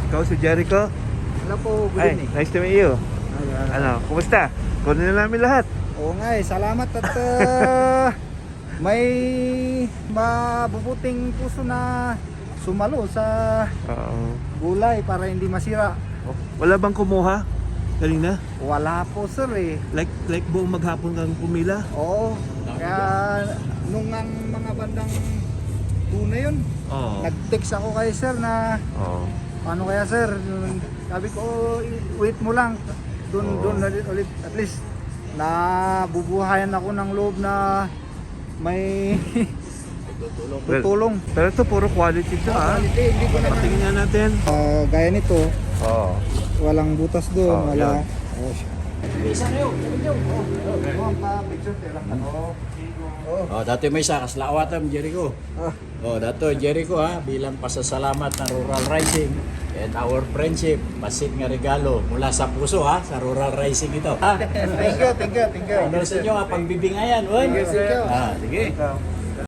Ikaw si Jericho? Hello po, good Ay, evening. nice to meet you. Ano, kumusta? Kunin na namin lahat. Oo nga salamat at may mabubuting puso na sumalo sa Oo. gulay para hindi masira. Wala bang kumuha? Kanina? Wala po sir eh. Like buong maghapon kang pumila? Oo. Kaya nung ang mga bandang tuna yun, Oo. nag-text ako kay sir na Oo. paano kaya sir? Sabi ko, wait mo lang. Doon ulit at least nabubuhayan ako ng loob na may tutulong. Pero ito puro quality ito ha. Hindi ko naman. Tingnan nga natin. Gaya nito, Oo. walang butas doon, Oh, wala. yan. Oh, dato may isa kaslawatam Jericho. Oh, dato Jericho ha, bilang pasasalamat ng Rural Rising and our friendship, pasit nga regalo mula sa puso ha, sa Rural Rising ito. Ha? Thank you. Ano sa inyo ha, pagbibingayan, oy. Sige, sir. Ah, sige.